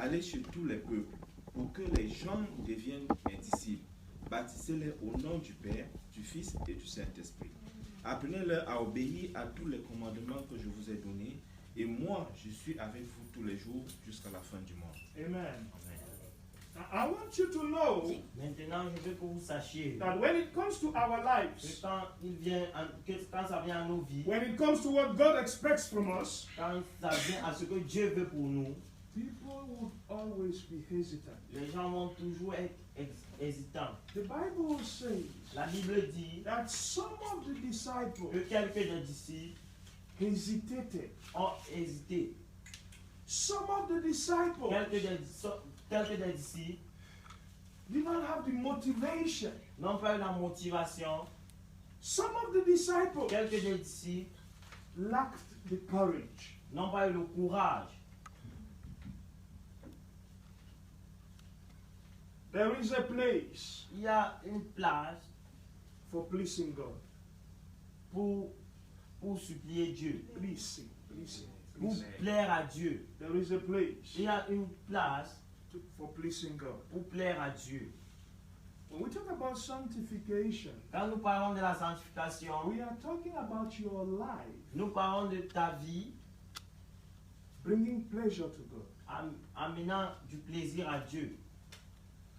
allez chez tous les peuples, pour que les gens deviennent mes disciples. Baptisez-les au nom du Père, du Fils et du Saint-Esprit. Apprenez-les à obéir à tous les commandements que je vous ai donnés, et moi, je suis avec vous tous les jours jusqu'à la fin du monde. Amen. I want you to know Maintenant, je veux que vous sachiez that when it comes to our que lives, quand ça vient à nos vies, when it comes to what God expects from us, quand ça vient à ce que Dieu veut pour nous, people would always be hesitant. les gens vont toujours être hésitants. The Bible says La Bible dit that some of the que disciples quelques des disciples hesitated. ont hésité. Some of the disciples Quelques des disciples did not have the motivation. n'ont pas eu la motivation. Some of the disciples Quelques des disciples lacked the courage. n'ont pas eu le courage. There is a place Il y a une place for pleasing God. pour supplier Dieu, Pleasing. pour plaire à Dieu. There is a place Il y a une place for pleasing God. pour plaire à Dieu. When we talk about sanctification, Quand nous parlons de la sanctification, we are talking about your life nous parlons de ta vie bringing pleasure to God. amenant du plaisir à Dieu.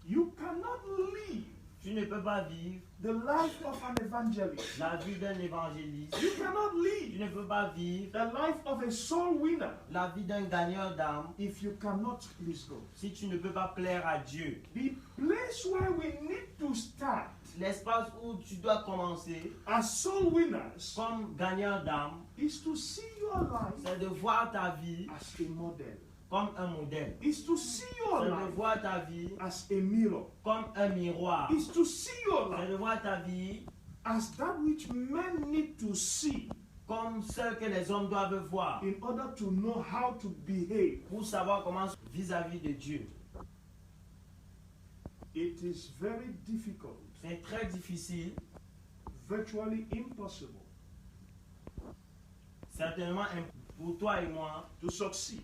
You cannot live Tu ne peux pas vivre the life of an evangelist. la vie d'un évangéliste. You cannot Tu live ne peux pas vivre the life of a soul winner la vie d'un gagneur d'âme if you cannot please God. si tu ne peux pas plaire à Dieu. The place where we need to start L'espace où tu dois commencer as soul winners comme gagneur d'âme, is to see your life c'est de voir ta vie as a model. comme un modèle. Is to see your C'est de life voir ta vie as a mirror. comme un miroir. Is to see your C'est life de voir ta vie as that which men need to see comme celle que les hommes doivent voir in order to know how to behave. pour savoir comment vis-à-vis de Dieu. It is very difficult, C'est très difficile, virtually impossible, certainement pour toi et moi, to succeed,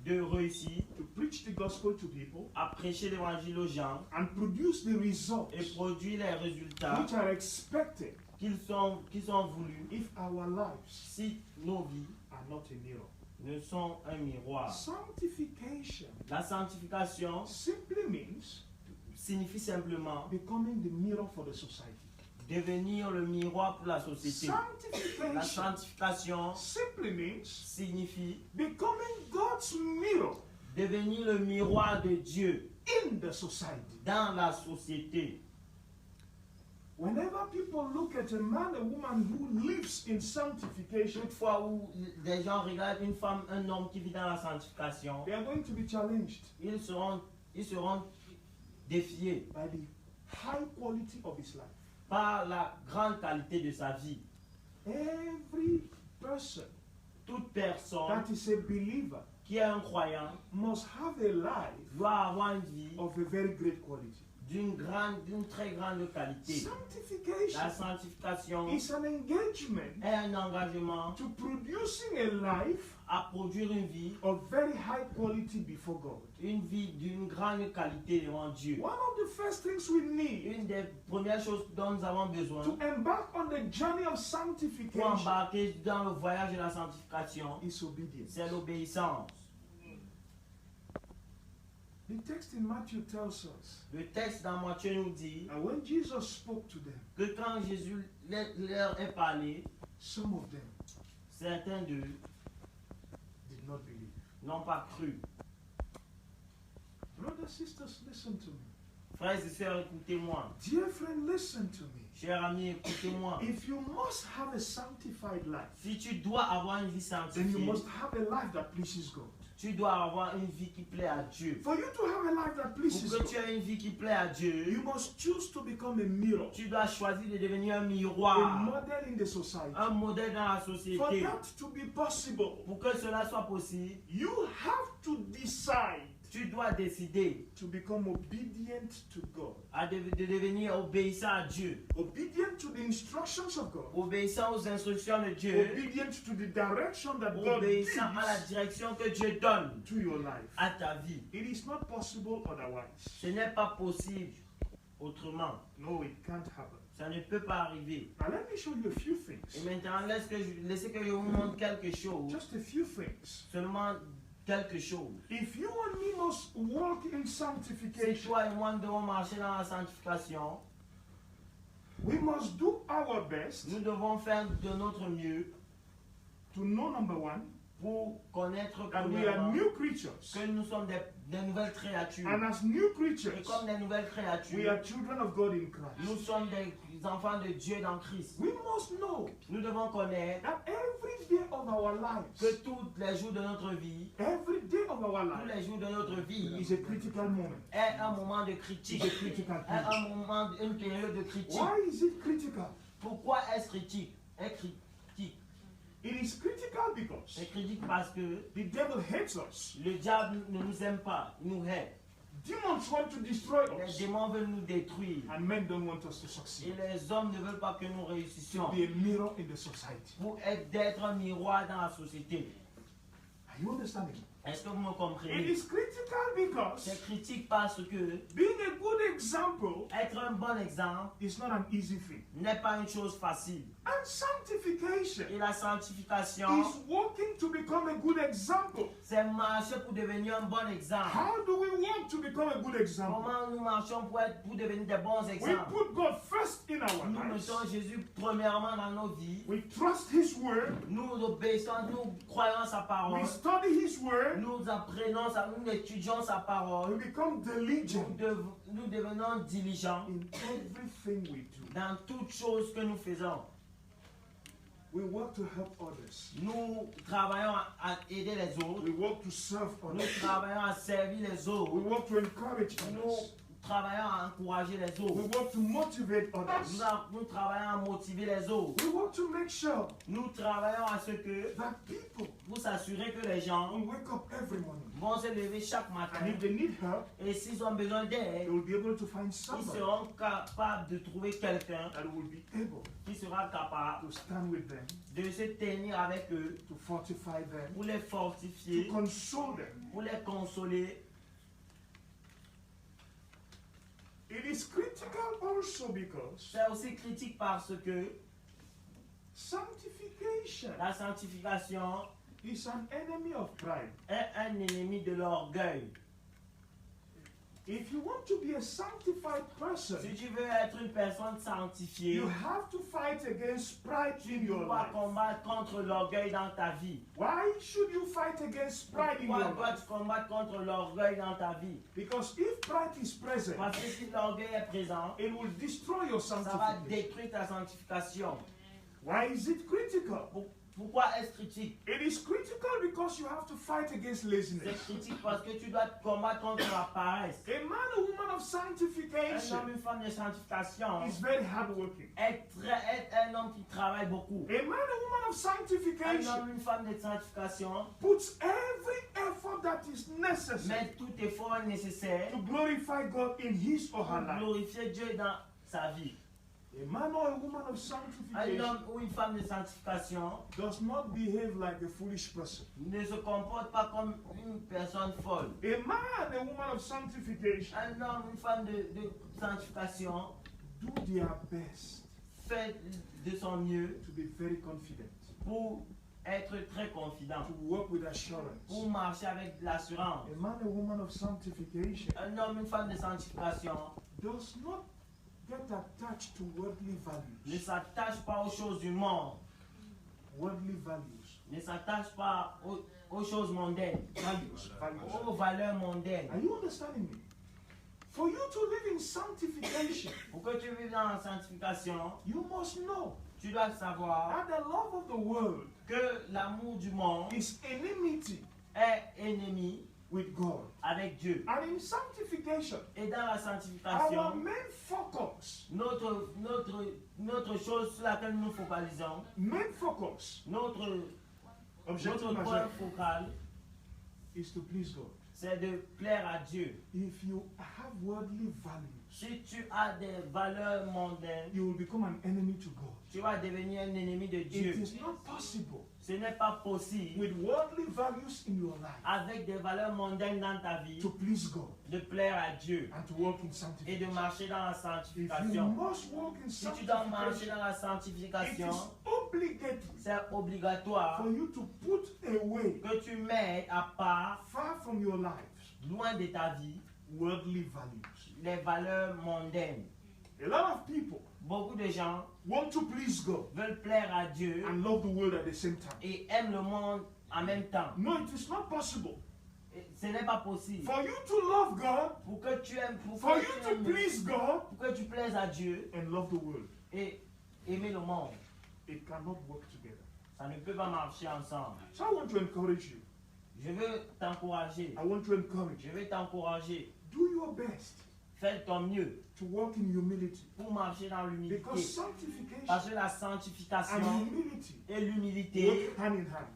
de réussir to preach the gospel to people à prêcher l'évangile aux gens and produce the results et produire les résultats which are expected qu'ils sont voulus if our lives si nos vies are not a mirror. ne sont un miroir. Sanctification La sanctification simply means signifie simplement becoming the mirror for the society. devenir le miroir pour la société. La Sanctification sanctification simply means signifie becoming God's mirror devenir le miroir de Dieu in the society. dans la société. Whenever people look at a man, a woman who lives in sanctification, Toutefois où les gens regardent une femme, un homme qui vit dans la sanctification, they are going to be challenged ils seront défiés by the high quality of his life. par la grande qualité de sa vie. Every person Toute personne that is a believer qui est un croyant must have a life doit avoir une vie of a very great quality. d'une très grande qualité. La Sanctification sanctification is an engagement est un engagement to producing a life à produire une vie of very high quality before God. d'une grande qualité devant Dieu. One of the first things we need Une des premières choses dont nous avons besoin to embark on the journey of pour sanctification embarquer dans le voyage de la sanctification, is obedience. c'est l'obéissance. The text in Matthew tells us Le texte dans Matthieu nous dit that when Jesus spoke to them, que quand Jésus leur est parlé, some of them certains d'eux did not believe. n'ont pas cru. Brothers, sisters, listen to me. Frères et sœurs, écoutez-moi. Dear friend, listen to me. Chers amis, écoutez-moi. If you must have a sanctified life, Si tu dois avoir une vie then you sanctifiée, must have a life that pleases God. tu dois avoir une vie qui plaît à Dieu. For you to have a life that pleases Pour que tu God, aies une vie qui plaît à Dieu, you must choose to become a mirror, tu dois choisir de devenir un a miroir, model in the society. un modèle dans la For société. that to be possible, Pour que cela soit possible, you have to decide tu dois décider to become obedient to God, de devenir obéissant à Dieu, obedient to the instructions of God, obéissant aux instructions de Dieu, obedient to the direction that God obéissant à la gives direction que Dieu donne to your life. à ta vie. It is not possible otherwise. Ce n'est pas possible autrement. No, it can't happen. Ça ne peut pas arriver. Now let me show you a few Et things. maintenant, laissez que je vous montre quelque chose. Just a few things. Seulement quelque chose. If you and me must walk in Si sanctification, toi et moi nous devons marcher dans la sanctification, we must do our best nous devons faire de notre mieux to know, number one, pour connaître that we are premièrement new creatures. que nous sommes des nouvelles créatures. And as new Et creatures, comme des nouvelles we créatures, are children of God in nous Christ. sommes des enfants de Dieu dans Christ. We must know Nous devons connaître that every day of our lives, que tous les jours de notre vie, every day of our tous lives les jours de notre vie, is a critical moment. est un moment de critique, Is a critical est period. un moment, une période de critique. Why is it critical? Pourquoi est-ce critique? Est critique. It is critical because C'est critique parce que the devil hates us. le diable ne nous aime pas, il nous hait. Demons want to destroy Les us. démons veulent nous détruire. And men don't want us to Et succeed. les hommes ne veulent pas que nous réussissions. Be a mirror in the society. Pour d'être un miroir dans la société. Are you understanding? Est-ce que vous me It comprenez? is critical because C'est critique parce que being a good example être un bon exemple is not an easy thing. n'est pas une chose facile. And sanctification Et la sanctification, is walking to become a good example. c'est marcher pour devenir un bon exemple. How do we walk to become a good example? Comment nous marchons pour devenir des bons We exemples? put God first in our Nous lives. mettons Jésus premièrement dans nos vies. We trust His word. Nous obéissons, nous croyons sa parole. We study His word. Nous apprenons, nous étudions sa We parole. become diligent Nous devenons diligents in everything we do. dans toutes choses que nous faisons. We work to help others. Nous travaillons à aider les autres. We work to serve Nous others. travaillons à servir les We autres. work to encourage Nous others. travaillons à encourager les We autres. work to motivate others. Nous travaillons à motiver les autres. We work to make sure Nous travaillons à ce que, that people pour s'assurer que les gens will wake up every morning. vont se lever chaque And matin. if they need help, Et s'ils ont besoin they d'aide, will be able to find ils somebody seront capables de trouver quelqu'un that will be able qui sera capable to stand with them, de se tenir avec eux, to fortify them, pour les to fortifier, console them. pour les consoler. It is critical also because C'est aussi critique parce que sanctification la sanctification is an enemy of pride. est un ennemi de l'orgueil. If you want to be a sanctified person, Si tu veux être une personne sanctifiée, you have to fight against pride in tu your dois life. combattre contre l'orgueil dans ta vie. Why should you fight against pride in Pourquoi your life? dois-tu combattre contre l'orgueil dans ta vie? Because if pride is present, Parce que si l'orgueil est présent, it will destroy your ça va sanctification. détruire ta sanctification. Why is it critical? Pourquoi est-ce critique? It is critical because you have to fight against C'est laziness. critique parce que tu dois combattre contre la paresse. A man or woman of Un sanctification homme, une femme de sanctification is very hardworking. est un homme qui travaille beaucoup. A man or woman of Un sanctification homme, une femme de sanctification puts every effort that is necessary met tout effort nécessaire to glorify God in his or her pour life. glorifier Dieu dans sa vie. A man or a woman of Un sanctification homme ou une femme de sanctification does not behave like a foolish person. ne se comporte pas comme une personne folle. A man, a woman of sanctification Un homme, une femme de sanctification do their best fait de son mieux to be very confident, pour être très confident, to work with assurance. pour marcher avec de l'assurance. A man, a woman of sanctification Un homme, une femme de sanctification does not get attached to worldly ne values. s'attache pas aux choses du monde, Worldly values. ne s'attache pas aux choses mondaines, Values. aux valeurs mondaines. Are you understanding me? For you to live in sanctification, Pour que tu vives dans la sanctification, you must know tu dois savoir that the love of the world que l'amour du monde is enmity est ennemi with God. avec Dieu. And in sanctification, Et dans la our sanctification, main focus, notre chose sur laquelle nous focalisons, main focus, notre objective point majeur, focal is to please God. c'est de plaire à Dieu. If you have worldly values, Si tu as des valeurs mondaines, you will become an enemy to God. tu vas devenir un ennemi de It Dieu. is not possible Ce n'est pas possible, with worldly values in your life avec des valeurs mondaines dans ta vie, to please God de plaire à Dieu and to walk in et de sanctification. marcher dans la If you sanctification. must walk in Si tu dois marcher sanctification, dans la it sanctification, is obligatory c'est obligatoire for you to put away que tu mettes à part, far from your life loin de ta vie, worldly values. les valeurs mondaines. A lot of people Beaucoup de gens want to please God veulent plaire à Dieu and love the world at the same time. et aiment le monde en même temps. No, it is not possible Et ce n'est pas possible. for you to love God, Pour que tu aimes, for you to please God, pour que tu plaises à Dieu and love the world. et aimer le monde, It cannot work together. ça ne peut pas marcher ensemble. So I want to encourage you. Je veux t'encourager. I want to encourage Je you. veux t'encourager. Do your best Fais ton mieux to walk in humility. pour marcher dans l'humilité. Because sanctification Parce que la and sanctification humility et l'humilité work hand in hand.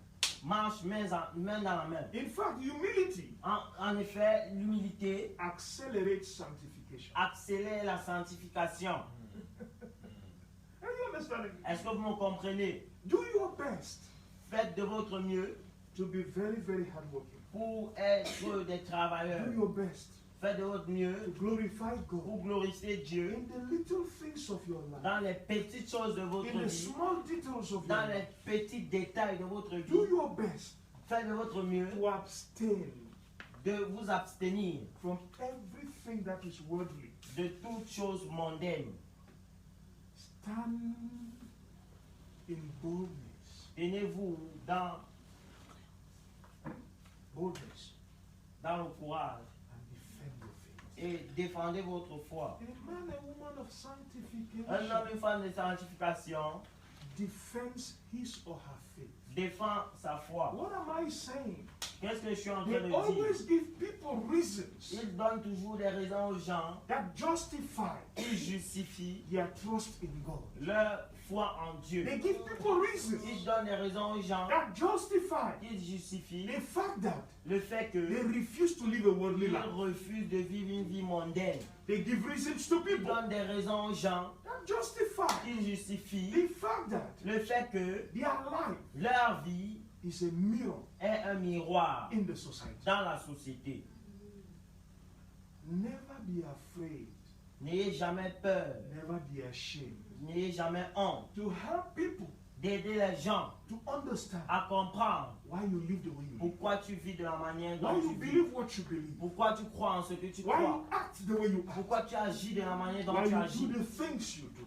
marchent main dans la main. In fact, humility En effet, l'humilité accelerates sanctification. accélère la sanctification. Are you understanding? Est-ce que vous me comprenez? Do your best Faites de votre mieux to be very, very hardworking. pour être des travailleurs. Do your best Faites de votre mieux to glorify God pour glorifier Dieu in the little things of your life, dans les petites choses de votre in the vie, small details of your dans les life. petits détails de votre Do vie. your best Faites de votre mieux to abstain de vous abstenir from everything that is worldly. de toutes choses mondaines. Stand in boldness. Tenez-vous dans Boldness le courage and defend your faith. et défendez votre foi. A man and woman of Un sanctification homme, une femme de sanctification defends his or her faith. défend sa foi. What am I saying? Qu'est-ce que je suis en train They de dire? always give people reasons Il donne toujours des raisons aux gens that justify qui justifient their trust in God. leur foi en Dieu. They give people reasons Il donne des raisons aux gens that justify qui justifient the fact that le fait they que refuse to live a worldly ils life. refusent de vivre une vie mondaine. They give reasons to Il people donne des raisons aux gens that justify qui justifient the fact that le fait que their life leur vie is a mirror est un miroir in the society. dans la société. Never be afraid. N'ayez jamais peur, Never be ashamed. n'ayez jamais honte To help people d'aider les gens to understand à comprendre why you live the way you live. pourquoi tu vis de la manière Why dont you tu vis, believe what you believe. pourquoi tu crois en ce que tu Why crois, you act the way you act. pourquoi tu agis de la manière dont Why tu you agis, do the things you do.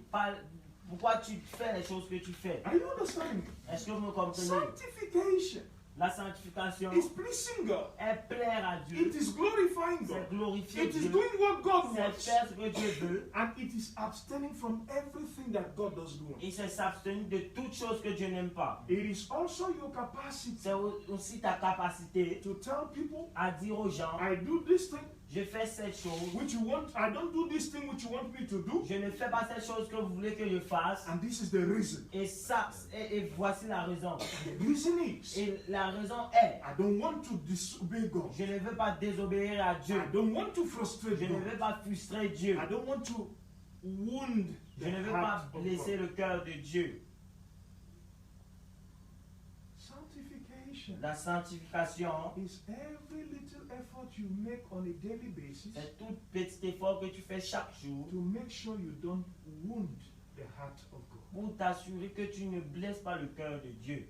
pourquoi tu fais les choses que tu fais. Are you understanding? Est-ce que vous me comprenez? Sanctification La sanctification is pleasing God. est plaire à Dieu, It is glorifying c'est God. glorifier It is Dieu, doing what God c'est wants. faire ce que Dieu veut And it is abstaining from everything that God doesn't want. et c'est s'abstenir de toutes choses que Dieu n'aime pas. It is also your capacity C'est aussi ta capacité to tell people, à dire aux gens, I do this thing je fais cette chose, which you want, I don't do this thing which you want me to do. je ne fais pas cette chose que vous voulez que je fasse. And this is the reason. Et ça, et voici la raison. The reason is, Et la raison est, I don't want to disobey God. je ne veux pas désobéir à Dieu. I don't want to frustrate Je ne God. veux pas frustrer Dieu. I don't want to wound Je the ne veux pas heart of blesser God. le cœur de Dieu. Sanctification La sanctification, is every little effort you make on a daily basis c'est tout petit effort que tu fais chaque jour to make sure you don't wound the heart of God. pour t'assurer que tu ne blesses pas le cœur de Dieu.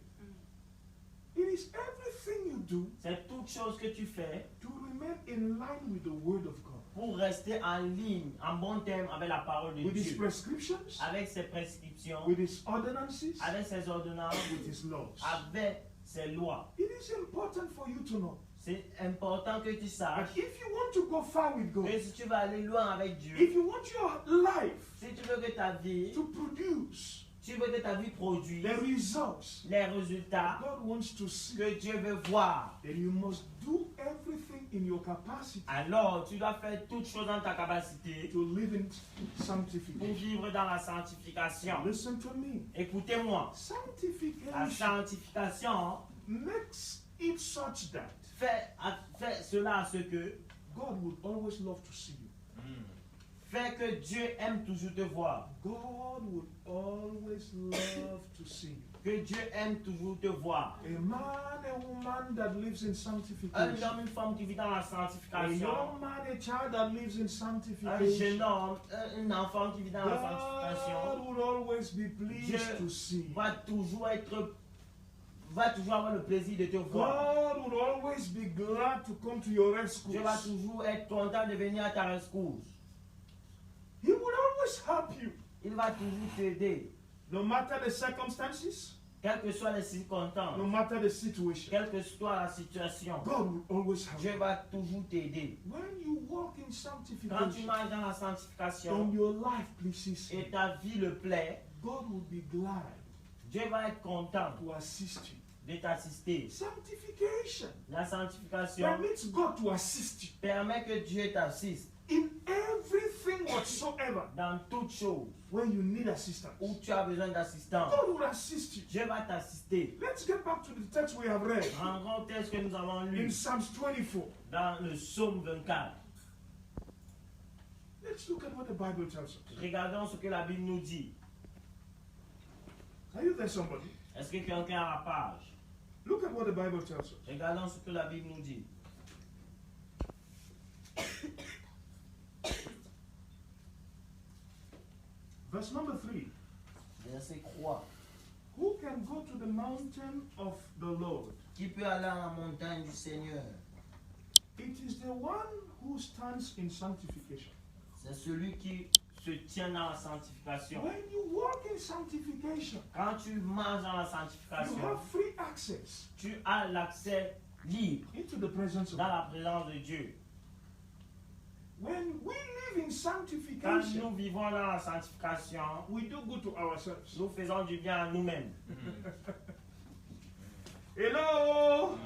It is everything you do C'est toute chose que tu fais to remain in line with the Word of God, pour rester en ligne, en bon terme avec la parole de with His Dieu, prescriptions, avec ses prescriptions, with His ordinances, avec ses ordonnances, with His laws. avec ses lois. It is important for you to know C'est important que tu that saches if you want to go far with God, que si tu vas aller loin avec Dieu, if you want your life si tu veux que ta vie, to produce tu veux que ta vie produise the results les résultats God wants to see, que Dieu veut voir, then you must do everything in your capacity alors tu dois faire toutes choses dans ta capacité to live in pour sanctification. vivre dans la sanctification. Listen to me. Écoutez-moi, la Sanctification sanctification makes it such that fais cela à ce que, God would always love to see you. fais que Dieu aime toujours te voir. God would always love to see you. Que Dieu aime toujours te voir. A man, a woman that lives in Un sanctification. homme, une femme qui vit dans la A sanctification. young man, a child that lives in Un sanctification. jeune homme, un enfant qui vit dans la God sanctification. would always be pleased Dieu to see you. va toujours avoir le plaisir de te voir. God would always be glad to come to your rescue. Dieu va toujours être content de venir à ta rescousse. He would always help you. Il va toujours t'aider. No matter the circumstances, Quelles que soient les no circonstances, matter the situation, quelle que soit la situation, God will always help Dieu you. va toujours t'aider. When you walk in Quand tu sanctification marches dans la and sanctification your life pleases et Him, ta vie le plaît, God will be glad Dieu va être content to assist you. de t'assister. Sanctification La sanctification permits God to assist you permet que Dieu t'assiste in everything whatsoever dans toutes choses when you need assistance. où tu as besoin d'assistance. God will assist you. Dieu va t'assister. Let's get back to the text we have read Rencontre ce que nous avons in lu Psalms 24. dans le psaume 24. Let's look at what the Bible tells us. Regardons ce que la Bible nous dit. Are you there, somebody? Est-ce que quelqu'un a la page? Look at what the Bible tells us. Regardons ce que la Bible nous dit. Verse number 3. Verset 3. Who can go to the mountain of the Lord? Qui peut aller à la montagne du Seigneur? It is the one who stands in sanctification. C'est celui qui se tient dans la sanctification. When you walk in sanctification, Quand tu marches dans la you sanctification, have free access tu as l'accès libre into the presence of dans God. la présence de Dieu. When we live in Quand sanctification, nous vivons dans la sanctification, we do good to ourselves. nous faisons du bien à nous-mêmes. Hello?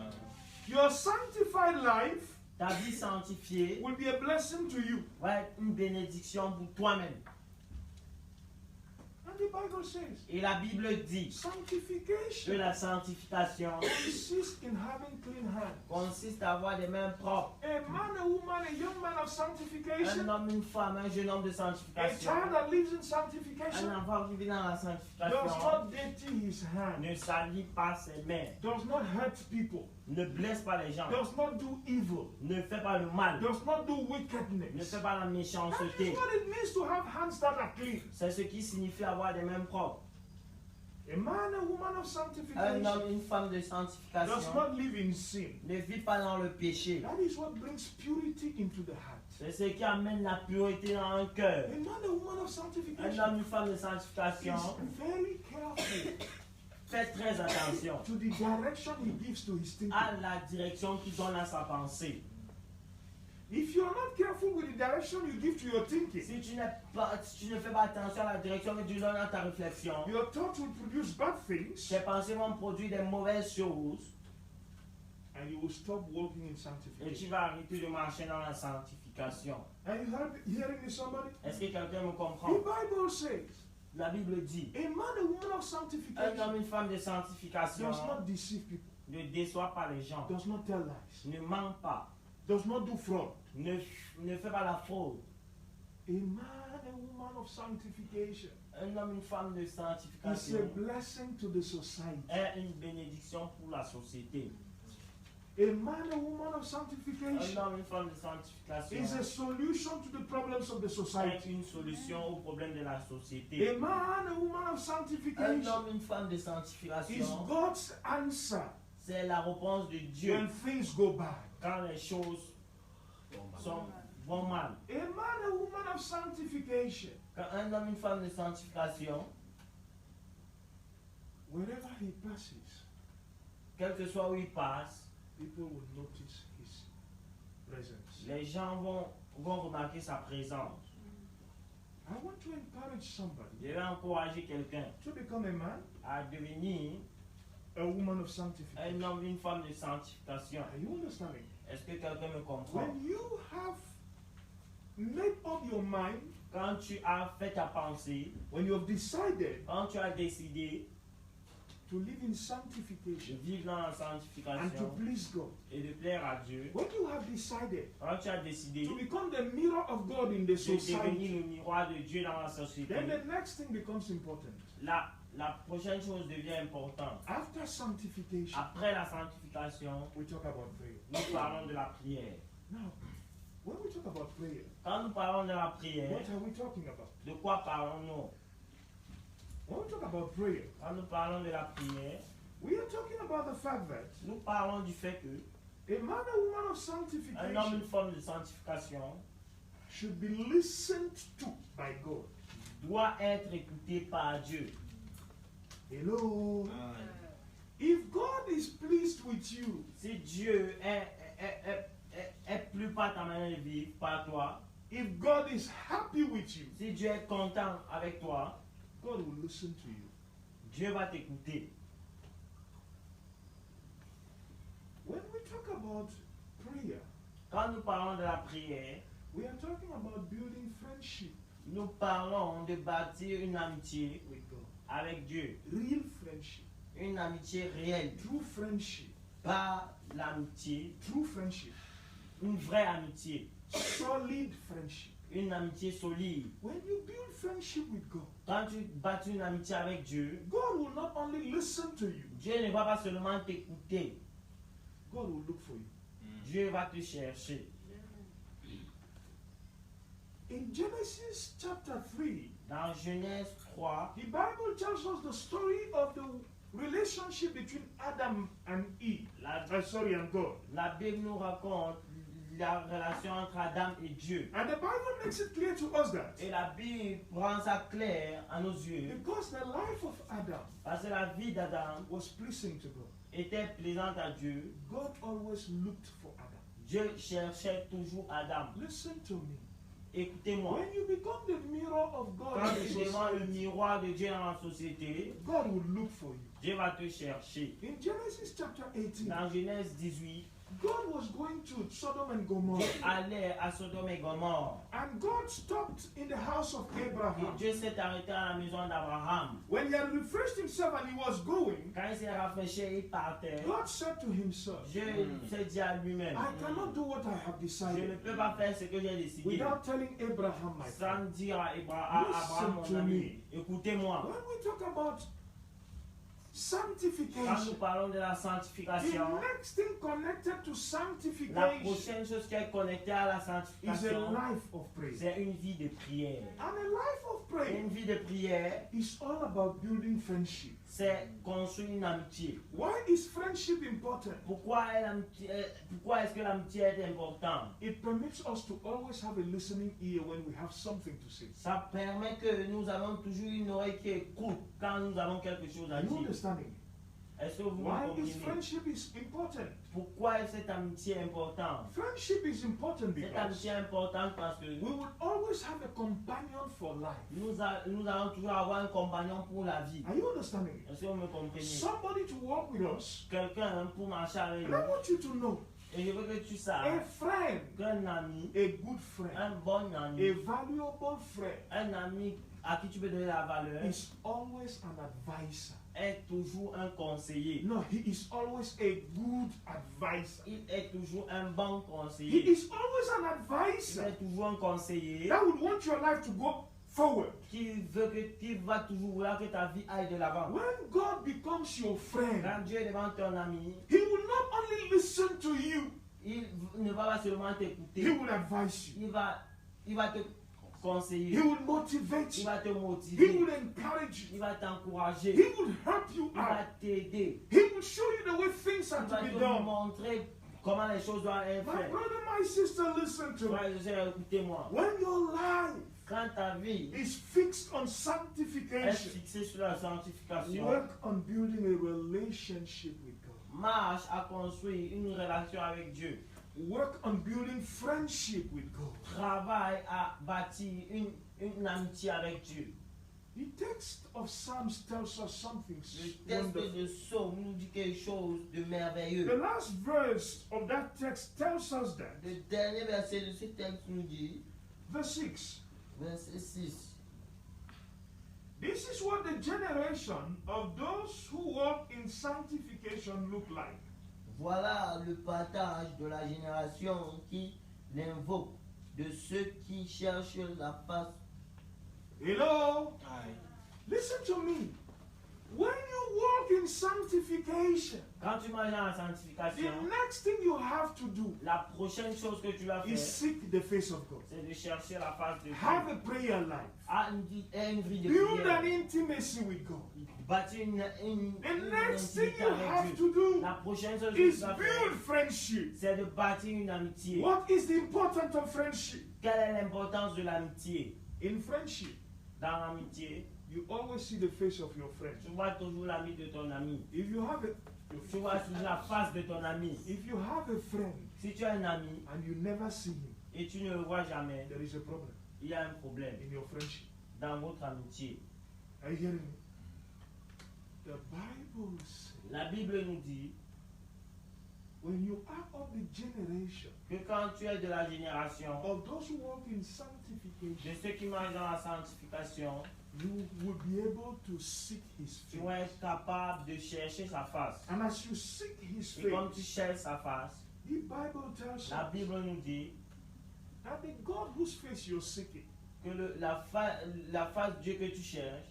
Your sanctified life Ta vie sanctifiée will be a blessing to you. va être une bénédiction pour toi-même. And the Bible says, Et la Bible dit que sanctification la sanctification consists in having clean hands. consiste à avoir des mains propres. A man, a woman, a young man of Un sanctification, homme, une femme, un jeune homme de a sanctification, child that lives in un sanctification, enfant qui vit dans la does sanctification not dirty his hand, ne salit pas ses mains, does not hurt people, ne blesse pas les gens, does not do evil, ne fait pas le mal, does not do ne wickedness. fait pas la That is méchanceté. what it means to have hands that are clean. C'est ce qui signifie avoir des mains propres. A man, a woman of Un sanctification homme, une femme de does sanctification not live in sin. ne vit pas dans le péché. That is what brings purity into the heart. C'est ce qui amène la pureté dans un cœur. A man, a woman of Un sanctification homme, une femme de is sanctification very careful fait très attention to the direction he gives to his thinking. à la direction qu'il donne à sa pensée. If you are not careful with the direction you give to your thinking, Si tu ne fais pas attention à la direction que tu donnes à ta réflexion, your thoughts will produce bad things tes pensées vont produire des mauvaises choses and you will stop walking in et tu sanctification. vas arrêter de marcher dans la sanctification. Are you hearing me, somebody? Est-ce que quelqu'un me The comprend? Bible says La Bible dit, a man, a woman of un sanctification homme, une femme de sanctification does not deceive people, ne déçoit pas les gens, does not tell lies, ne ment pas, does not do fraud. ne fait pas la fraude. A man, a woman of sanctification Un homme, une femme de is a sanctification blessing to the society. est une bénédiction pour la société. A man, a woman of Un sanctification homme, une femme de sanctification is a solution to the problems of the est society. une solution aux problèmes de la société. A man, a woman of Un sancification homme, une femme de is sanctification, God's answer c'est la réponse de Dieu when things go bad. quand les choses vont mal. A man, a woman of sanctification, Quand un homme, une femme de sanctification, wherever he passes, quel que soit où il passe, people will notice his presence. les gens vont remarquer sa présence. I want to encourage somebody Je vais encourager quelqu'un to become a man, à devenir a woman of un sanctification. homme, une femme de sanctification. Are you understanding? Est-ce que quelqu'un me comprend? When you have made up your mind, Quand tu as fait ta pensée, when you have decided quand tu as décidé to live in de sanctification vivre dans la and to sanctification please God. et de plaire à Dieu, When you have decided quand tu as décidé to become the mirror of God in the de society, devenir le miroir de Dieu dans la société, then the next thing becomes important. la prochaine chose devient importante. After sanctification, Après la sanctification, we talk about prayer. nous parlons de la prière. Now, when we talk about prayer, Quand nous parlons de la prière, what are we talking about? de quoi parlons-nous? When we talk about prayer, Quand nous parlons de la prière, we are talking about the fact that nous parlons du fait que a man or woman of un homme, sanctification une forme de sanctification, should be listened to by God. doit être écouté par Dieu. Hello. If God is pleased with you, Si Dieu est plus par ta manière de vivre, par toi, if God is happy with you, si Dieu est content avec toi, God will listen to you. Dieu va t'écouter. When we talk about prayer, Quand nous parlons de la prière, we are talking about building friendship nous parlons de bâtir une amitié with God. avec Dieu. Real friendship, Une amitié réelle, true friendship, pas l'amitié, true friendship, une vraie amitié, solid friendship. une amitié solide. When you build friendship with God, Quand tu bâtis une amitié avec Dieu, God will not only listen to you, Dieu ne va pas seulement t'écouter, God will look for you. Dieu va te chercher. In Genesis chapter 3, Dans Genèse 3, the Bible tells us the story of the relationship between Adam and Eve. And God. la Bible nous raconte la relation entre Adam et Dieu. And the Bible makes it clear to us that Et la Bible rend ça clair à nos yeux, because the life of Adam parce que la vie d'Adam was pleasing to God, était plaisante à Dieu. God always looked for Adam. Dieu cherchait toujours Adam. Listen to me. Écoutez-moi, When you become the mirror of God quand in tu the demandes le society, miroir de Dieu dans la société, God will look for you. Dieu va te chercher. In Genesis chapter 18, Dans Genèse 18, God was going to Sodom and Gomorrah. Dieu allait à Sodome et Gomorrhe. And God stopped in the house of Et Abraham. Dieu s'est arrêté à la maison d'Abraham. When he had refreshed himself and he was going, Quand il s'est rafraîchi, il partait. God said to himself, Dieu s'est dit à lui-même, I cannot do what I have je ne decided peux pas faire ce que j'ai décidé without telling Abraham my sans friend. dire à Abraham, Listen mon to ami, écoutez-moi. When we talk about Quand nous sanctification, parlons de la the sanctification, next thing connected to la sanctification prochaine chose qui est connectée à la is a sanctification, life of prayer. c'est une vie de prière. And a life of Et prayer une vie de prière, is all about building friendship. c'est construire une amitié. Why is friendship important? Pourquoi est-ce que l'amitié est importante? It permits us to always have a listening ear when we have something to say. Ça permet que nous avons toujours une oreille qui écoute quand nous avons quelque chose à Are you dire. understanding? Est-ce que vous me Why is comprenez? friendship is important? Pourquoi est cette amitié importante? Friendship is important Cette because amitié est importante parce que we will always have a companion for life. nous allons toujours avoir un compagnon pour la vie. Are you understanding? Est-ce que vous me comprenez? Somebody to walk with us. Quelqu'un pour marcher avec And nous. I want you to know Et je veux que tu a saches friend, qu'un ami, a good friend, un bon a ami, valuable friend un ami à qui tu peux donner la valeur, is always an advisor. est toujours un conseiller. No, he is always a good advisor. Il est toujours un bon He conseiller. is always an Il advisor est toujours un conseiller that would want your life to go forward. qui va toujours vouloir que ta vie aille de l'avant. When God becomes your friend, Quand Dieu est devant ton ami, He will not only listen to you, il ne va pas seulement He t'écouter, will advise you. il va te He conseiller, will motivate il you. va te He motiver, will encourage il you. va He t'encourager, will help you il va out. t'aider, He will show you the way things il are va to be te done. montrer comment les choses doivent être My faites. brother, my sister, listen to me. Frère et sœur, écoutez-moi. When your life Quand ta vie is fixed on est sanctification, fixée sur la sanctification, work on building a relationship with God. marche à construire une relation avec Dieu. Work on building friendship with God. Travaille à bâtir une amitié avec Dieu. The text of Psalms tells us something Le texte wonderful. de Psaume nous dit quelque chose de The merveilleux. last verse of that text tells us that. Le dernier verset de ce texte nous dit, Verse 6. verset 6, This is what the generation of those who walk in sanctification look like. Voilà le partage de la génération qui l'invoque, de ceux qui cherchent la face. Hello? Listen to me. When you walk in sanctification, Quand tu marches dans la the sanctification, next thing you have to do la prochaine chose que tu vas is faire, seek the face of God. c'est de chercher la face de Have Dieu. a prayer life. Une vie de Build an prière. intimacy with God. Bâtir une The next thing intimité you avec have Dieu. to do La prochaine chose que is tu vas faire, build friendship. c'est de bâtir une amitié. What is the importance of friendship? Quelle est l'importance de l'amitié? In friendship, Dans l'amitié, you always see the face of your friend. tu vois toujours l'ami de ton ami. If you have a Tu vois toujours la face de ton ami. if you have a friend Si tu as un ami and you never see him, et tu ne le vois jamais, there is a problem il y a un problème in your friendship. dans votre amitié. Are you hearing me? The Bible says La Bible nous dit when you are of the generation que quand tu es de la génération of those who walk in de sanctification, ceux qui marchent dans la sanctification, you will be able to seek his tu vas face. être capable de chercher sa face. And as you seek his Et comme tu face, cherches sa face, the Bible tells la us Bible nous dit that the God whose face you're seeking que la face de Dieu que tu cherches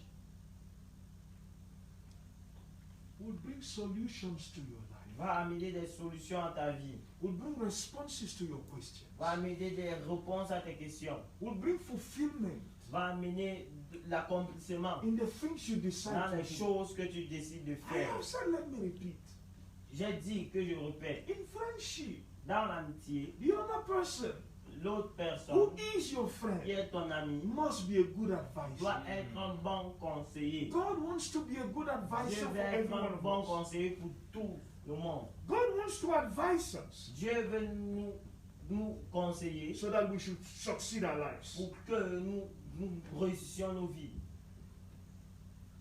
will bring solutions to your life, va amener des solutions à ta vie, will bring responses to your questions, va amener des réponses à tes questions, will bring fulfillment va amener l'accomplissement in the things you decide dans to les do. choses que tu décides de I faire. have said, let me repeat. J'ai dit que je répète, In friendship, dans l'amitié, the other person l'autre who personne is your qui friend est ton ami must be a good advisor. doit être un bon conseiller. God wants to be a good Dieu advisor veut for every être one un of bon us. conseiller pour tout le monde. God wants to advise us Dieu veut nous conseiller so that we should succeed our lives. pour que nous réussissions nos vies.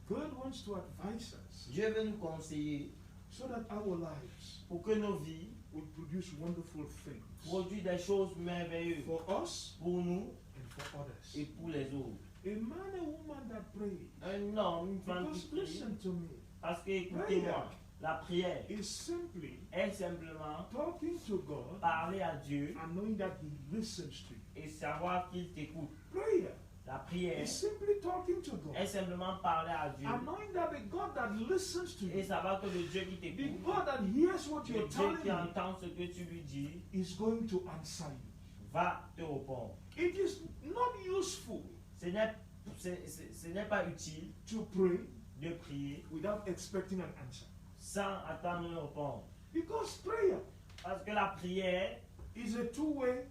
God wants to advise us Dieu veut nous conseiller so that our lives pour que nos vies will produce wonderful things produisent des choses merveilleuses for us pour nous and for others. et pour les autres. A man and woman that pray, Un homme, une femme because qui prie, listen to me, parce que écoutez-moi, la prière is simply est simplement talking to God parler à Dieu and knowing that He listens to you. et savoir qu'il t'écoute. Prayer La prière is simply talking to God est simplement parler à Dieu and knowing that the God that listens to et you, savoir que le Dieu qui the t'écoute, God that hears what le you're Dieu telling qui him, entend ce que tu lui dis, is going to answer you. va te répondre. It is not useful Ce n'est pas utile to pray de prier without expecting an answer. sans attendre une réponse. Because prayer Parce que la prière is a two-way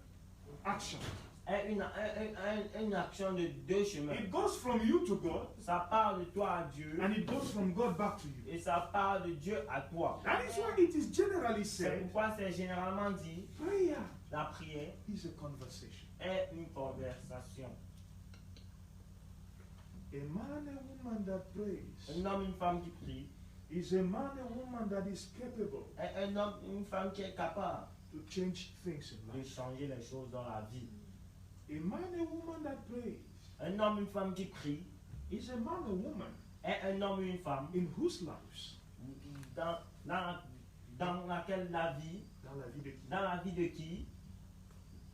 action. est une action de deux chemins. It goes from you to God Ça part de toi à Dieu and it goes from God back to you. et ça part de Dieu à toi. That is why it is generally C'est said pourquoi c'est généralement dit prayer la prière is a conversation. est une conversation. A man and woman that prays Un homme, une femme qui prie is a man and woman that is capable est un homme, une femme qui est capable to change things in de life. changer les choses dans la vie. A man and woman that prays Un homme, une femme qui prie is a man and woman est un homme, une femme in whose lives, dans laquelle la vie, dans la vie de qui, dans la vie de qui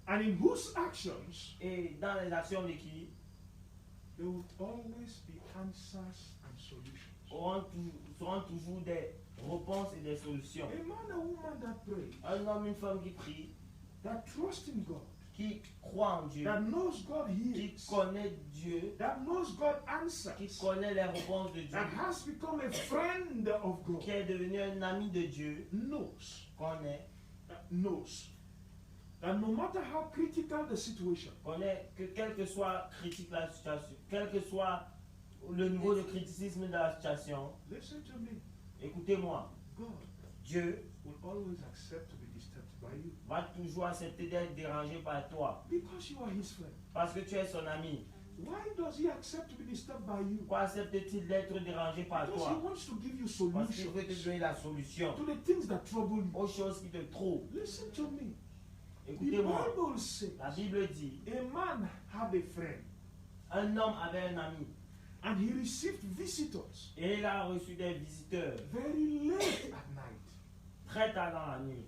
and in whose actions et dans les actions de qui there will always be answers and solutions. seront toujours des réponses et des solutions. A man and woman that prays, Un homme, une femme qui prie, that trust in God, qui croit en Dieu, that knows God qui hears, connaît Dieu, that knows God qui answers, connaît les réponses de Dieu, that has become a friend of God, qui est devenu un ami de Dieu, knows, knows that no matter how critical the situation, que quelle que soit critique la situation, quel que soit le niveau de criticisme de la situation, listen to me, écoutez-moi, God Dieu will always accept to be disturbed by you va toujours accepter d'être dérangé par toi, because you are his friend. parce que tu es son ami. Why does he accept to be disturbed by you? Pourquoi accepte-t-il d'être dérangé par Because he toi? wants to give you Parce qu'il veut te solutions donner la solution to the things that trouble you. aux choses qui te trouvent. Listen to me. The Écoutez-moi, Bible says la Bible dit, a man had a friend un homme avait un ami And he received visitors Et il a reçu des visiteurs very late at night. très tard dans la nuit.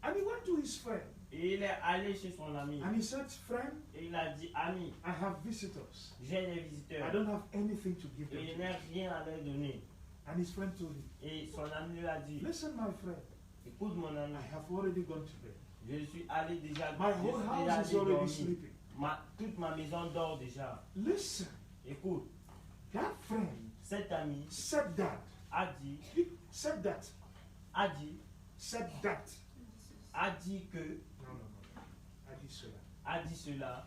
And he went to his friend Et il est allé chez son ami. and he said, friend, Et il a dit, ami, I have visitors. j'ai des I visiteurs. don't have anything to give them. Et il to n'a them." rien à leur donner. And his friend told him, Et son ami lui a dit, listen, my friend, écoute mon ami, I have already gone to bed. je suis allé déjà, My je whole suis house déjà is allé already dormir. sleeping. Toute ma maison dort déjà. Listen, Écoute, that friend cet ami said that. a dit, He said that. a dit, Said that. a dit que, No, no, no. I did say that. a dit cela.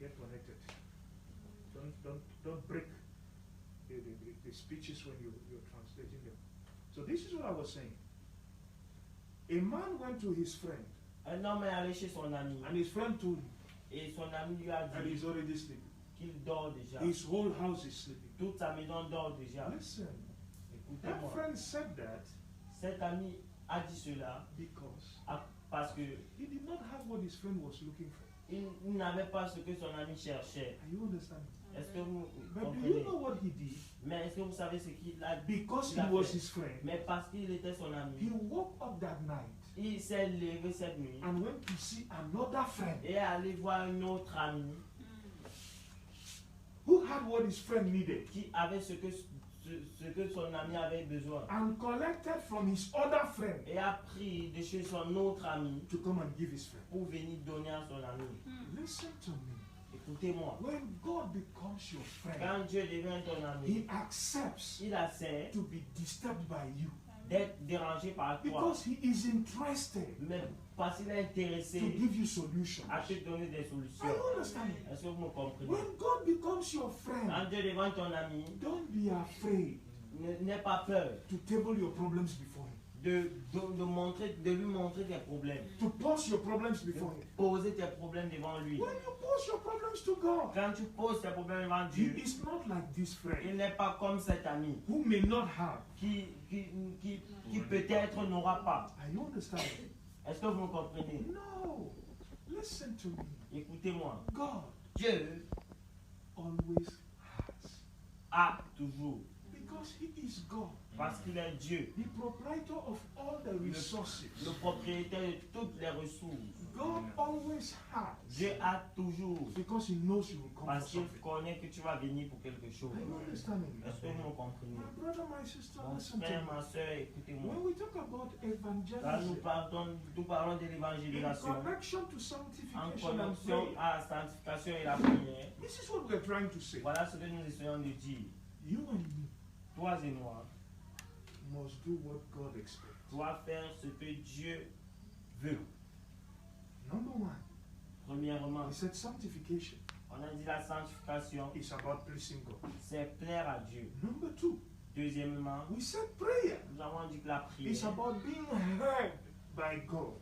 Get connected. Don't break the speeches when you're translating them. So this is what I was saying. A man went to his friend, Un homme est allé chez son ami and his friend told him, et son ami lui a and dit he's already sleeping. qu'il dort déjà. His whole house is sleeping. Toute sa maison dort déjà. Listen, that Écoutez-moi. friend said that Cet ami a dit cela because parce que he did not have what his friend was looking for. il n'avait pas ce que son ami cherchait. Are you understanding? Est-ce que vous But do comprenez? you know what he did? Mais est-ce que vous savez ce qu'il a dit? Because Il a he was fait. his friend, Mais parce qu'il était son he ami, woke up that night il s'est levé cette nuit and went to see another friend et est allé voir un autre ami who had what his friend needed qui avait ce que son ami avait besoin and collected from his other friend et a pris de chez son autre ami to come and give his friend. pour venir donner à son ami. Listen to me. Écoutez-moi, When God becomes your friend, quand Dieu devient ton ami, he accepts il accepte to be disturbed by you d'être dérangé par toi, because he is interested mais parce qu'il est intéressé to give you solutions. à te donner des Are solutions. you understanding? Est-ce que vous me comprenez? When God becomes your friend, Quand Dieu devient ton ami, don't be afraid n'aie pas peur to table your problems before him, de lui montrer tes problèmes, to pose your problems before him. poser tes problèmes devant lui. When you pose your problems to God, Quand tu poses tes problèmes devant he Dieu, is not like this friend il n'est pas comme cet ami who may not have. qui peut-être n'aura pas. Are you understanding? Est-ce que vous me comprenez? No. Listen to me. Écoutez-moi. God Dieu always has. a toujours, Because he is God, parce qu'il est Dieu, the proprietor of all the resources. le propriétaire de toutes les ressources. God always has. Dieu a toujours, Because he knows you will come for parce qu'il something. connaît que tu vas venir pour quelque chose. Are you understanding me? Est-ce que vous me comprenez? My brother, my sister, Mon listen to frère, me. ma soeur, écoutez-moi. When we talk about Quand evangelism, nous parlons de in l'évangélisation, connection to en sanctification and connexion prayer, à la sanctification et la prière, this is what we're trying to say. voilà ce que nous essayons de dire. You and me Toi et moi, must do what God expects. dois faire ce que Dieu veut. Number one, Premièrement, he said sanctification on a dit la sanctification, is about pleasing God. c'est plaire à Dieu. Number two, Deuxièmement, we said prayer nous avons dit que la is prière about being heard by God.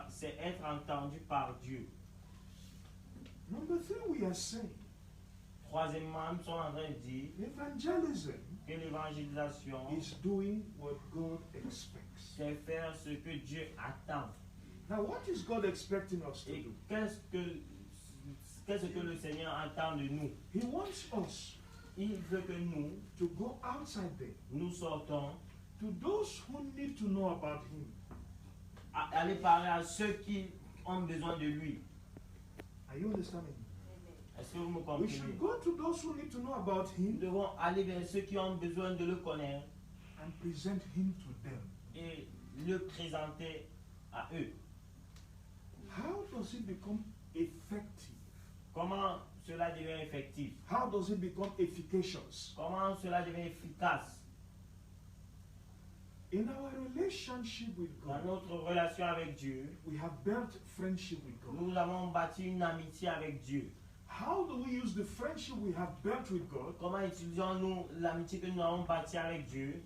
c'est être entendu par Dieu. Number three, we are saying Troisièmement, nous sommes en train de dire evangelism que l'évangélisation, is doing what God expects. c'est faire ce que Dieu attend. Now, what is God expecting us to Et do? qu'est-ce que le Seigneur attend de nous? He wants us Il veut que nous, to go outside there nous sortons, to those who need to know about Him. aller parler à ceux qui ont besoin de lui. Are you understanding? Est-ce que vous me We comprenez? should go to those who need to know about Nous Him devons aller vers ceux qui ont besoin de le connaître and present Him to them. et le présenter à eux. How does it become effective? Comment cela devient effectif? How does it become efficacious? Comment cela devient efficace? In our relationship with Dans God, notre relation avec Dieu, we have built friendship with God. nous avons bâti une amitié avec Dieu. How do we use the friendship we have built with God Comment utilisons-nous l'amitié que nous avons bâtie avec Dieu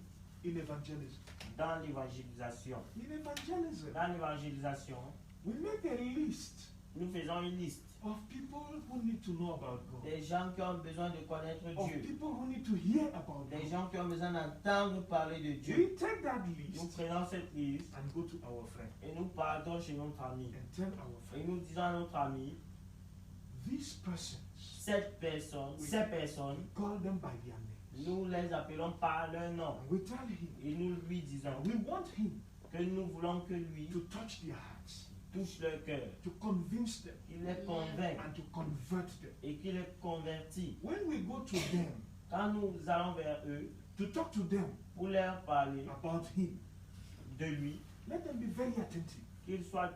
in evangelism? dans l'évangélisation? In evangelism, Dans l'évangélisation, we make a list nous faisons une liste of people who need to know about God, des gens qui ont besoin de connaître of Dieu, people who need to hear about des God. gens qui ont besoin d'entendre parler de Dieu. We take that Nous list prenons cette liste and go to our friend et nous partons chez notre ami. and tell our Et friend, nous disons à notre ami, These persons, ces personnes, call them by their names. nous les appelons par leur nom. And we tell him, Et nous lui disons we want him que nous voulons que lui to touch their hearts, touche leur cœur, to convince them, qu'il les convainc and to convert them. et qu'il les convertit. When we go to them, Quand nous allons vers eux to talk to them pour leur parler about him, de lui, let them be very attentive. qu'ils soient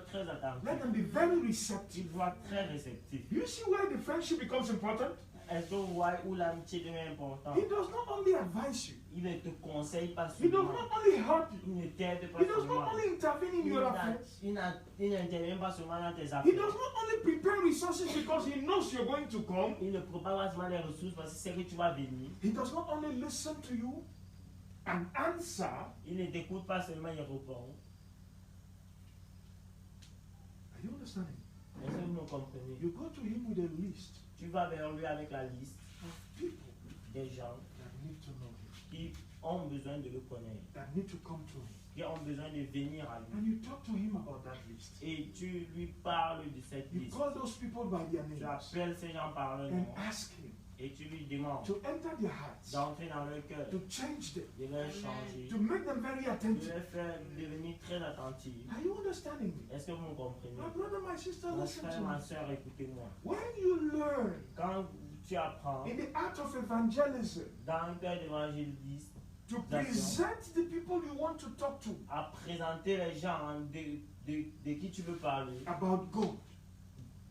très Let attentifs, them be very receptive. qu'ils soient très réceptifs. You see where the friendship becomes important? Est-ce que vous voyez où l'amitié devient importante? He does not only advise you, Il ne te conseille pas he does seulement, not only help you, il ne t'aide pas he does seulement, not only intervene in your affairs, il n'intervient pas seulement dans tes he affaires. does not only prepare resources because he knows you're going to come, Il ne prépare pas seulement les ressources parce qu'il sait que tu vas venir. he does not only listen to you and answer, Il ne t'écoute pas seulement, il répond. are you understanding? Est-ce que vous me comprenez? You go to him with a list Tu vas vers lui avec la liste of people des gens that need to know him, qui ont besoin de le connaître, that need to come to him. qui ont besoin de venir à lui. And you talk to him about that list. Et tu lui parles de cette You liste. call those people by their Tu names appelles ces gens par leur and nom ask him et tu lui demandes to enter their hearts, d'entrer dans leur cœur, to change them, de leur changer, to make them very de attentive. leur faire devenir très attentifs. Are you understanding me? Est-ce que vous me comprenez? My brother, my sister, Mon listen frère, to ma me. soeur, écoutez-moi. When you learn Quand tu apprends in the art of evangelism dans le cœur d'évangéliste to present the people you want to talk to à présenter les gens de qui tu veux parler, about God,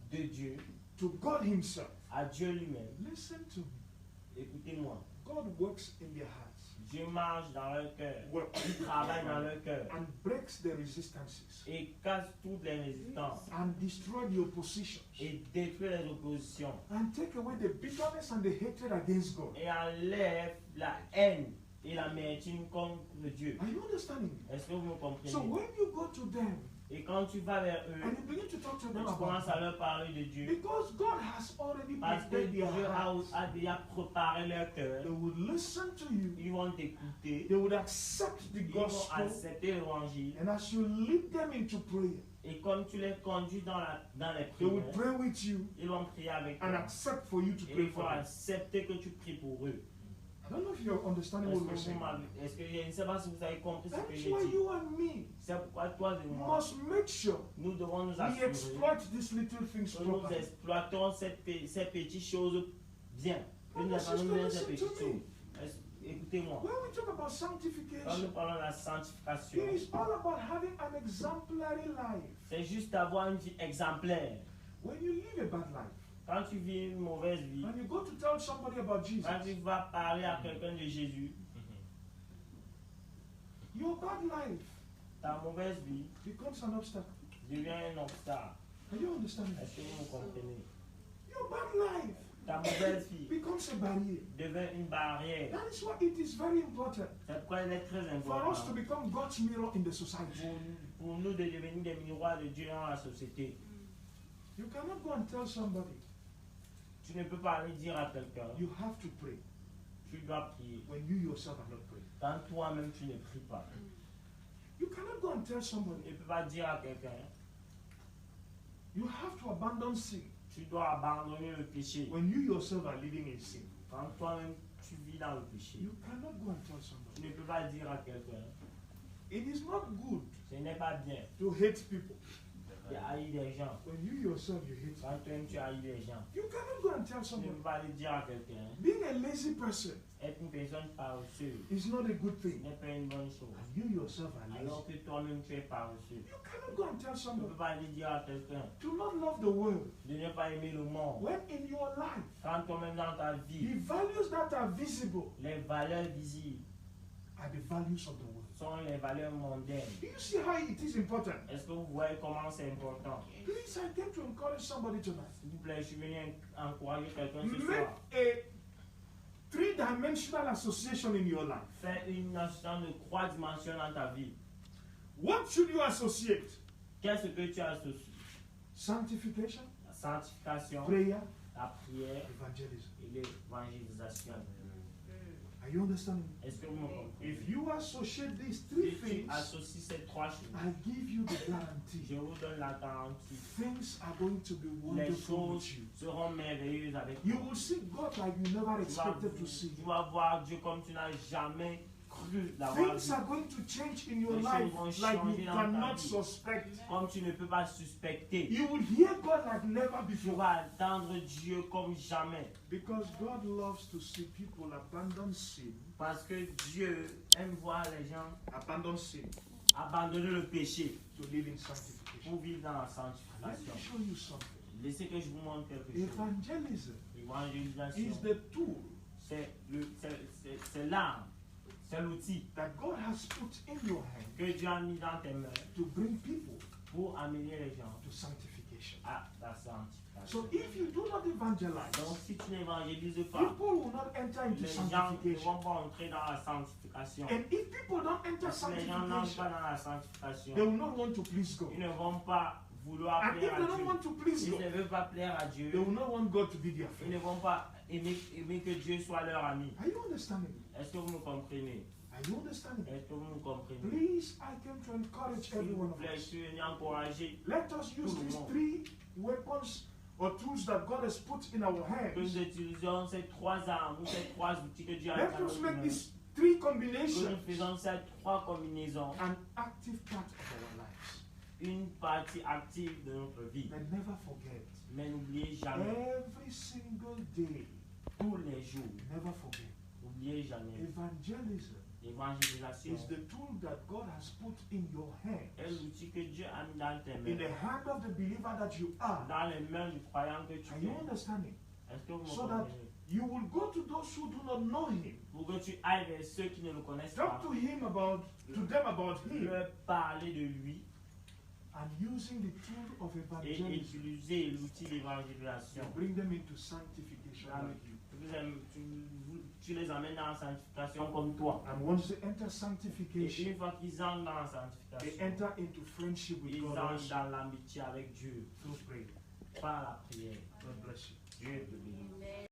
de Dieu, to God Himself, à Dieu lui-même, listen to me. écoutez-moi. God works in their hearts, Dieu marche dans leur cœur, works il travaille dans leur cœur and breaks the resistances et casse toutes les résistances and destroy the oppositions et détruit les oppositions and take away the bitterness and the hatred against God. et enlève la haine et l'amertume contre Dieu. Are you understanding me? Est-ce que vous me comprenez? So when you go to them Et quand tu vas vers eux, and you begin to talk to tu them about commences à God, leur parler de Dieu because God has already parce que prepared Dieu their hearts, a déjà préparé leur cœur. they would listen to you, Ils vont t'écouter, they would accept the ils vont gospel, accepter l'évangile. and as you lead them into prayer, Et comme tu les conduis dans les they would prières, pray with you ils vont prier avec and toi. accept for you to Et pray ils vont for them. accepter que tu pries pour eux. I don't know if you're understanding Est-ce what que we're vous saying. est-ce que je ne sais pas si vous avez compris ce que That's j'ai why dit. you and me C'est pourquoi toi et moi, must make sure nous devons nous we assurer exploit these little things que nous properly. exploitons ces petites choses bien. Que nous Brother, apprenons bien ces sister, petites listen to me. choses. Écoutez-moi, When we talk about quand sanctification, nous parlons de la sanctification, it is all about having an exemplary life. c'est juste avoir une vie exemplaire. When you live a bad life, Quand tu vis une mauvaise vie, when you go to tell somebody about Jesus, quand tu vas parler à quelqu'un de Jésus, your bad life ta mauvaise vie becomes an obstacle. devient un obstacle. Are you understanding? Est-ce que vous me comprenez? Your bad life Ta mauvaise vie becomes a barrier. devient une barrière. That is why it is very important C'est pourquoi il est très for us to important become God's mirror in the society. pour nous de devenir des miroirs de Dieu dans la société. You cannot go and tell somebody, Tu ne peux pas aller dire à quelqu'un, you have to pray, tu dois prier, when you yourself are not praying. quand toi-même tu ne pries pas. You cannot go and tell Tu somebody, ne peux pas dire à quelqu'un, you have to abandon sin, tu dois abandonner le péché, when you yourself are living in sin. quand toi-même tu vis dans le péché. You cannot go and tell Tu somebody. ne peux pas dire à quelqu'un, It is not good ce n'est pas bien to hate people de haïr des gens. when you yourself you hate them. Quand toi-même tu haïs les gens, You cannot go and tell tu ne somebody. peux pas aller dire à quelqu'un, Being a lazy person être une personne paresseuse, is not a good ce thing. n'est pas une bonne chose. And you yourself are lazy. Alors que toi-même tu es paresseux. You cannot go and tell Tu ne somebody peux pas aller dire à quelqu'un to not love the world de ne pas aimer le monde. when in your life Quand toi-même dans ta the vie, values that are visible les valeurs visibles are the values of the world. sont les valeurs mondaines. Do you see how it is important? Est-ce que vous voyez comment c'est important? Please, I came to encourage somebody tonight. S'il vous plaît, je suis venu encourager quelqu'un ce Make soir. a three-dimensional association in your life. Fais une notion de 3 dimensions dans ta vie. What should you associate? Qu'est-ce que tu associes? Sanctification, La sanctification, prayer, la prière evangelism. et l'évangélisation. Are you understanding? Est-ce que vous me comprenez? If you associate these Si three tu things, associes ces trois choses, I give you the guarantee. je vous donne la garantie. Things are going to be Les wonderful choses with you. seront merveilleuses avec You toi. will see God like you never Tu vas, expected to see. tu vas voir Dieu comme tu n'as jamais cru l'avoir Things vu. are going to change in your Les life choses vont like you changer dans ta cannot vie. suspect. Comme tu ne peux pas suspecter. You will hear God like never Tu before. vas attendre Dieu comme jamais. Because God loves to see people abandon sin, Parce que Dieu aime voir les gens abandon sin abandonner le péché to live in sanctification. pour vivre dans la Let sanctification. me show you something. Laissez que je vous montre quelque chose. Evangelism L'évangélisation, is the tool c'est l'arme, c'est l'outil that God has put in your hand que Dieu a mis dans tes mains to bring people pour amener les gens to sanctification. à la So sanctification. if you do not evangelize, Donc si tu n'évangélises pas, people will not enter into les gens ne sanctification. vont pas entrer dans la sanctification. And if people don't enter Si les gens n'entrent pas sanctification, dans la sanctification, they will not want to please God. ils ne vont pas vouloir And if plaire they à don't Dieu. want to please Ils ne God, veulent pas plaire à Dieu. they will not want God to be their Ils ne friend. vont pas aimer que Dieu soit leur ami. Are you understanding? Est-ce que vous me comprenez? Are you understanding? Est-ce que vous me comprenez? Please, I came to encourage S'il every vous one of plaît, je us. suis venu encourager Let us use these three weapons or tools that God has put in our que hands. nous utilisions ces trois armes ou ces trois outils que Dieu a Let dans us nos make mains. these three Que nous combinations faisons ces trois combinaisons, an active part of our lives. une partie active de notre vie. And never forget, Mais n'oubliez jamais, every single day, tous les jours, never forget, n'oubliez jamais, evangelism l'évangélisation is the tool that God has put in your est hands, l'outil que Dieu a mis dans tes in mains, the hand of the believer that you are. dans les mains du croyant que tu Are you es. understanding? Est-ce que vous me So that comprenez? you will go to those who do not know Him, Pour que tu ailles vers ceux qui ne le connaissent talk pas, to them about Him, leur parler de lui and using the tool of et evangelism utiliser l'outil d'évangélisation. to bring them into sanctification like you. Tu les amènes dans la sanctification comme toi. And once they enter Et sanctification, une fois qu'ils entrent dans la they sanctification, enter into friendship with ils God entrent also dans l'amitié avec Dieu through prayer. par la prière. God bless you. Dieu te bénisse.